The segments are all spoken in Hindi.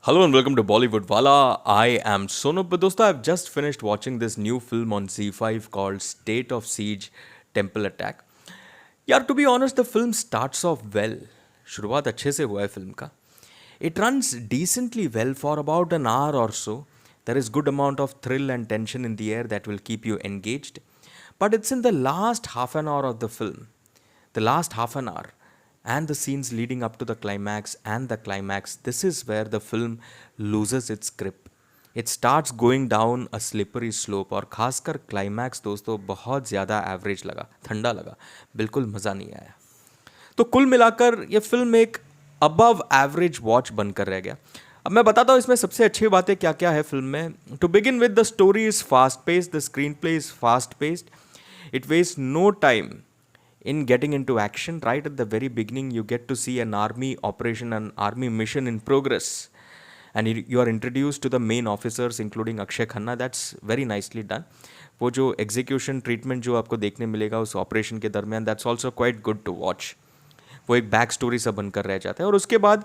Hello and welcome to Bollywood Wala. I am Sonab. But dosto, I've just finished watching this new film on Z5 called State of Siege Temple Attack. यार to be honest the film starts off well. शुरुआत अच्छे से हुआ है फिल्म का. It runs decently well for about an hour और so. There is good amount of thrill and tension in the air that will keep you engaged. But it's in the last half an hour of the film, the last half an hour, and the scenes leading up to the climax and the climax, this is where the film loses its grip. It starts going down a slippery slope और खासकर क्लाइमैक्स दोस्तों बहुत ज़्यादा एवरेज लगा, ठंडा लगा, बिल्कुल मज़ा नहीं आया. तो कुल मिलाकर ये फिल्म एक अबव एवरेज वॉच बनकर रह गया. अब मैं बताता हूँ इसमें सबसे अच्छी बातें क्या क्या है फिल्म में. To begin with the story is fast paced, the screen play is fast paced, it waste no time in getting into action. Right at the very beginning you get to see an army operation, an army mission in progress, and you are introduced to the main officers including Akshay Khanna. That's very nicely done. वो जो एग्जीक्यूशन ट्रीटमेंट जो आपको देखने मिलेगा उस ऑपरेशन के दरमियान, that's also quite good to watch. वो एक बैक स्टोरी सा बनकर रह जाता है. और उसके बाद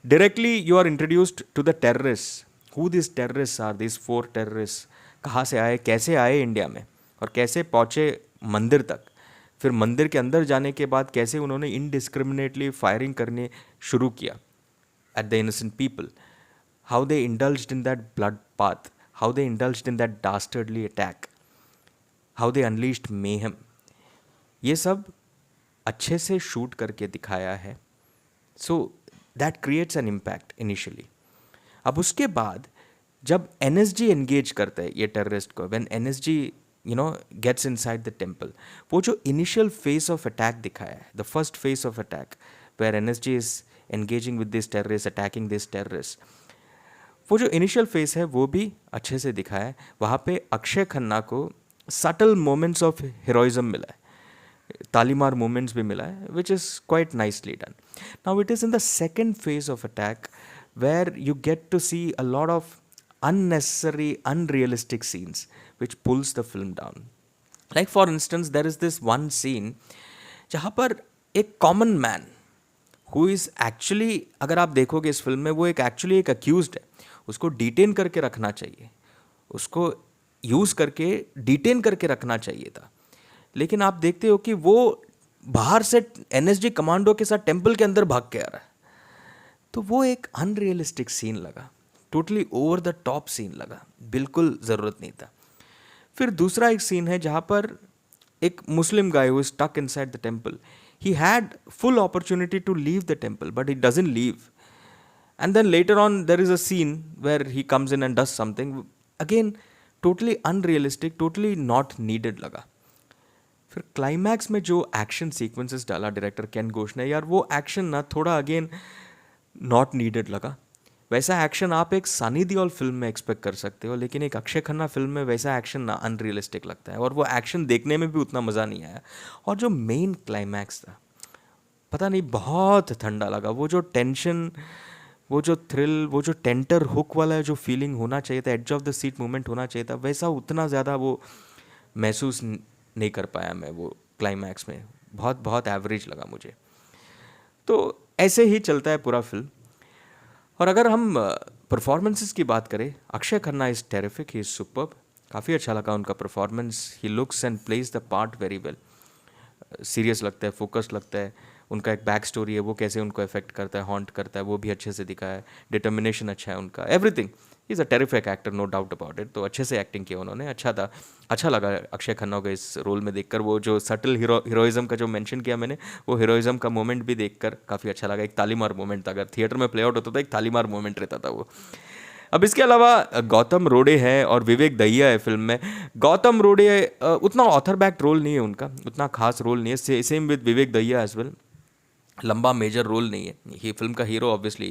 directly you are introduced to the terrorist. Who this terrorist are, this 4 terrorist कहाँ से आए, कैसे आए इंडिया में और कैसे पहुँचे मंदिर तक. फिर मंदिर के अंदर जाने के बाद कैसे उन्होंने इनडिस्क्रिमिनेटली फायरिंग करने शुरू किया at the innocent people. How they indulged in that blood path, how they indulged in that dastardly attack, how they unleashed mayhem. ये सब अच्छे से शूट करके दिखाया है. So that creates an impact initially. अब उसके बाद जब एनएसजी एंगेज करता है ये टेररिस्ट को, when NSG gets inside the temple, वो जो इनिशियल फेस ऑफ अटैक दिखाया है, the first face of attack where NSG is engaging with this terrorist, attacking this terrorist, वो जो इनिशियल फेस है वो भी अच्छे से दिखाया है. वहाँ पे अक्षय खन्ना को सटल मोमेंट्स ऑफ हीरोइज्म मिला है, तालीमार मोमेंट्स भी मिला है, which is quite nicely done. Now it is in the second phase of attack where you get to see a lot of unnecessary, unrealistic scenes which pulls the film down. Like for instance, there is this one scene जहाँ पर एक common man who is actually, अगर आप देखोगे इस फिल्म में, वो एक एक्चुअली एक अक्यूज्ड है. उसको डिटेन करके रखना चाहिए, उसको यूज़ करके डिटेन करके रखना चाहिए था. लेकिन आप देखते हो कि वो बाहर से एनएसजी कमांडो के साथ टेम्पल के अंदर भाग के आ रहा है. तो वो एक अनरियलिस्टिक सीन लगा, totally over the top scene लगा, बिल्कुल ज़रूरत नहीं था. फिर दूसरा एक सीन है जहाँ पर एक Muslim guy who is stuck inside the temple, he had full opportunity to leave the temple but he doesn't leave. And then later on there is a scene where he comes in and does something, again totally unrealistic, totally not needed लगा. फिर क्लाइमैक्स में जो एक्शन सीक्वेंसेस डाला डायरेक्टर केन घोष ने, यार वो एक्शन ना थोड़ा अगेन नॉट नीडेड लगा. वैसा एक्शन आप एक सनी देओल फिल्म में एक्सपेक्ट कर सकते हो, लेकिन एक अक्षय खन्ना फिल्म में वैसा एक्शन ना अनरियलिस्टिक लगता है, और वो एक्शन देखने में भी उतना मज़ा नहीं आया. और जो मेन क्लाइमैक्स था, पता नहीं बहुत ठंडा लगा. वो जो टेंशन, वो जो थ्रिल, वो जो टेंटर हुक वाला जो फीलिंग होना चाहिए था, edge of the seat moment होना चाहिए था, वैसा उतना ज़्यादा वो महसूस नहीं कर पाया मैं. वो क्लाइमैक्स में बहुत बहुत एवरेज लगा मुझे. तो ऐसे ही चलता है पूरा फिल्म. और अगर हम परफॉर्मेंसेस की बात करें, Akshay Khanna is terrific, he is superb. काफ़ी अच्छा लगा उनका performance. He looks and plays the part very well. Serious लगता है, फोकस लगता है. उनका एक बैक स्टोरी है, वो कैसे उनको इफेक्ट करता है, हॉन्ट करता है, वो भी अच्छे से दिखाया है. डिटर्मिनेशन अच्छा है उनका, everything. Is a terrific actor, no doubt about it. तो अच्छे से एक्टिंग किया उन्होंने, अच्छा था. अच्छा लगा अक्षय खन्ना को इस रोल में देखकर. वो जो सटल हीरोइज्म का जो मेंशन किया मैंने, वो हीरोइज्म का मोमेंट भी देखकर काफ़ी अच्छा लगा. एक तालीमार मोमेंट था, अगर थिएटर में प्ले आउट होता था एक तालीमार मोमेंट रहता था वो. अब इसके अलावा गौतम रोडे है और विवेक दहिया है फिल्म में. गौतम रोडे उतना ऑथर बैक रोल नहीं है उनका, उतना खास रोल नहीं है. Same with Vivek Dahiya as well, लंबा मेजर रोल नहीं है. ये फिल्म का हीरो ऑब्वियसली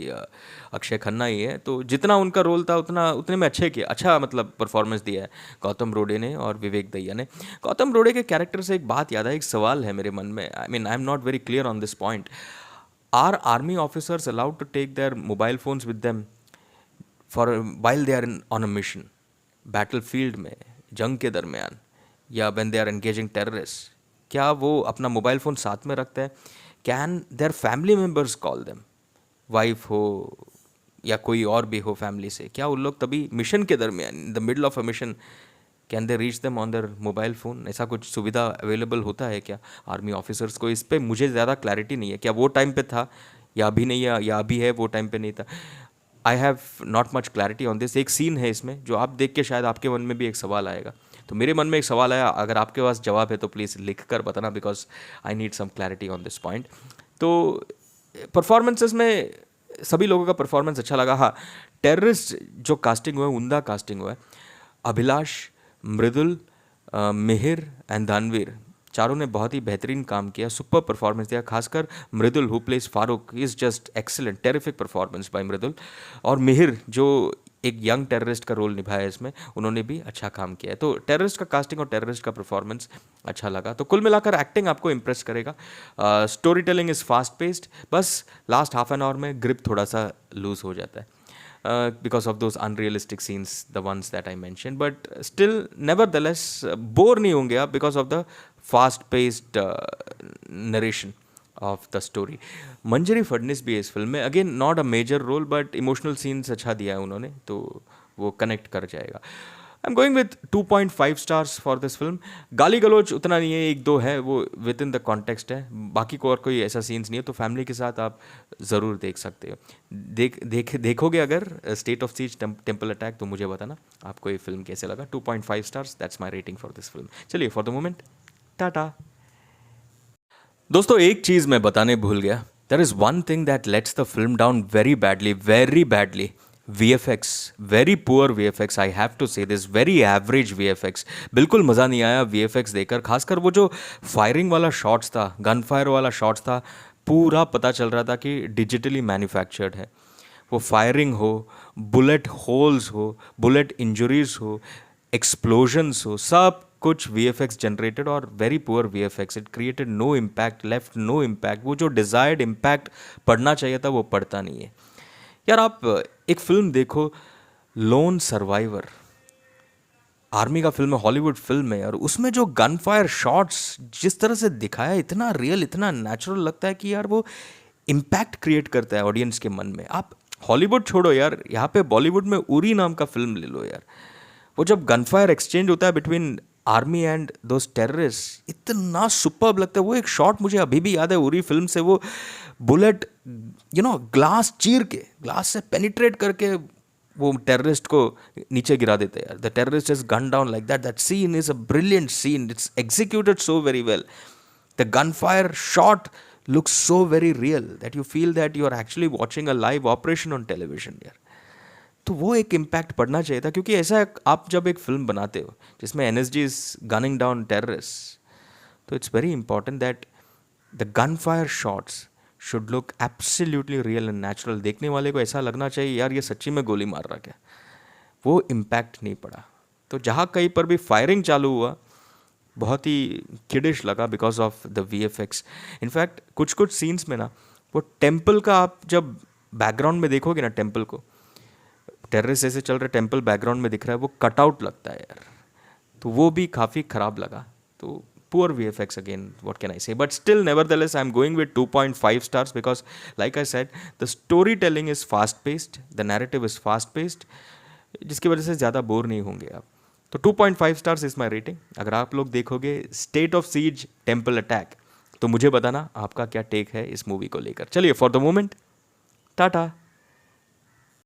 अक्षय खन्ना ही है, तो जितना उनका रोल था उतने में अच्छे किया, अच्छा मतलब परफॉर्मेंस दिया है गौतम रोडे ने और विवेक दहिया ने. गौतम रोडे के कैरेक्टर से एक बात याद है, एक सवाल है मेरे मन में. I mean I am not very clear on this point. Are army officers allowed to take their mobile phones with them for while they are in on a mission, battle field में, जंग के दरमियान, या when they are engaging terrorist? क्या वो अपना मोबाइल फ़ोन साथ में रखते हैं? Can their family members call them, wife हो, या कोई और भी हो फैमिली से, क्या उन लोग तभी मिशन के दरमियान, in the middle of a mission, can they reach them on their mobile phone? ऐसा कुछ सुविधा अवेलेबल होता है क्या आर्मी ऑफिसर्स को? इस पे मुझे ज़्यादा क्लैरिटी नहीं है, क्या वो टाइम पे था या अभी नहीं है, या अभी है वो टाइम पे नहीं था। I have not much clarity on this. एक सीन है इसमें जो आप देख के शायद आपके मन में भी एक सवाल आएगा, तो मेरे मन में एक सवाल आया, अगर आपके पास जवाब है तो प्लीज़ लिख कर बताना, because I need some clarity on this point. तो परफॉर्मेंसेस में सभी लोगों का परफॉर्मेंस अच्छा लगा। हाँ, टेररिस्ट जो कास्टिंग हुआ है, उमदा कास्टिंग हुआ है। अभिलाष, मृदुल, मिहिर एंड दानवीर, चारों ने बहुत ही बेहतरीन काम किया, सुपर परफॉर्मेंस दिया। खासकर Mridul who plays Farooq is just excellent, terrific performance by Mridul. और मिहिर जो एक यंग टेररिस्ट का रोल निभाया है इसमें, उन्होंने भी अच्छा काम किया है। तो टेररिस्ट का कास्टिंग और टेररिस्ट का परफॉर्मेंस अच्छा लगा। तो कुल मिलाकर एक्टिंग आपको इम्प्रेस करेगा। Story telling is fast paced, बस लास्ट हाफ एन आवर में ग्रिप थोड़ा सा लूज हो जाता है because of those unrealistic scenes, the ones that I mentioned, but still nevertheless bore नहीं होंगे आप because of the fast paced narration of the story. मंजरी फडनिस भी है इस फिल्म में, again not a major role but emotional scenes अच्छा दिया है उन्होंने, तो वो कनेक्ट कर जाएगा। I am going with 2.5 stars for this film. गाली गलोच उतना नहीं है, एक दो है, वो विद इन द कॉन्टेक्स्ट है, बाकी को और कोई ऐसा सीन्स नहीं है, तो फैमिली के साथ आप ज़रूर देख सकते हो। देखोगे अगर state of siege temple attack, तो मुझे बताना आपको ये फिल्म कैसे लगा। 2.5 stars, that's my rating for this film. चलिए, फॉर द मोमेंट टाटा। दोस्तों, एक चीज़ मैं बताने भूल गया। There is one thing that lets the film down very badly, very badly. VFX, very poor VFX, I have to say this, very average VFX। बिल्कुल मज़ा नहीं आया VFX देखकर, खासकर वो जो फायरिंग वाला शॉट्स था, गन फायर वाला शॉट्स था, पूरा पता चल रहा था कि डिजिटली मैन्युफैक्चर्ड है। वो फायरिंग हो, बुलेट होल्स हो, बुलेट इंजरीज हो, एक्सप्लोजन्स हो, सब कुछ VFX जनरेटेड और very poor VFX। It created no impact, left no impact. वो जो डिज़ायर्ड इम्पैक्ट पड़ना चाहिए था वो पड़ता नहीं है। यार, आप एक फिल्म देखो, लोन सर्वाइवर, आर्मी का फिल्म है, हॉलीवुड फिल्म है, और उसमें जो गन फायर शॉट्स जिस तरह से दिखाया, इतना रियल, इतना नेचुरल लगता है कि यार वो इम्पैक्ट क्रिएट करता है ऑडियंस के मन में। आप हॉलीवुड छोड़ो यार, यहाँ पे बॉलीवुड में उरी नाम का फिल्म ले लो यार, वो जब गन फायर एक्सचेंज होता है between army and those terrorist, इतना सुपर्ब लगता है। वो एक शॉट मुझे अभी भी याद है उरी फिल्म से, वो बुलेट ग्लास चीर के, ग्लास से पेनिट्रेट करके वो टेररिस्ट को नीचे गिरा देते हैं यार। The terrorist is gun down like that. That scene is a brilliant scene, it's executed so very well. The gun fire shot looks so very real that you feel that you are actually watching a live operation on television यार। तो वो एक इम्पैक्ट पड़ना चाहिए था, क्योंकि ऐसा आप जब एक फिल्म बनाते हो जिसमें NSG is gunning down terrorist, तो it's very important that the gun fire shots should look absolutely real and natural. देखने वाले को ऐसा लगना चाहिए यार ये सच्ची में गोली मार रहा क्या। वो इम्पैक्ट नहीं पड़ा। तो जहाँ कहीं पर भी फायरिंग चालू हुआ, बहुत ही किडिश लगा because of the VFX। In fact कुछ कुछ सीन्स में ना, वो टेम्पल का आप जब बैकग्राउंड में देखोगे ना, टेम्पल को, टेररिस्ट ऐसे चल रहे, टेम्पल बैकग्राउंड में दिख रहा है, वो कटआउट लगता है यार, तो वो भी काफ़ी ख़राब लगा। तो poor VFX again, what can I say, but still nevertheless I'm going with 2.5 stars because like I said, the storytelling is fast paced, the narrative is fast paced, जिसकी वजह से ज़्यादा बोर नहीं होंगे आप। तो 2.5 स्टार्स इज़ माई रेटिंग। अगर आप लोग देखोगे state of siege temple attack, तो मुझे बताना आपका क्या टेक है इस मूवी को लेकर। चलिए, फॉर द मोमेंट टाटा।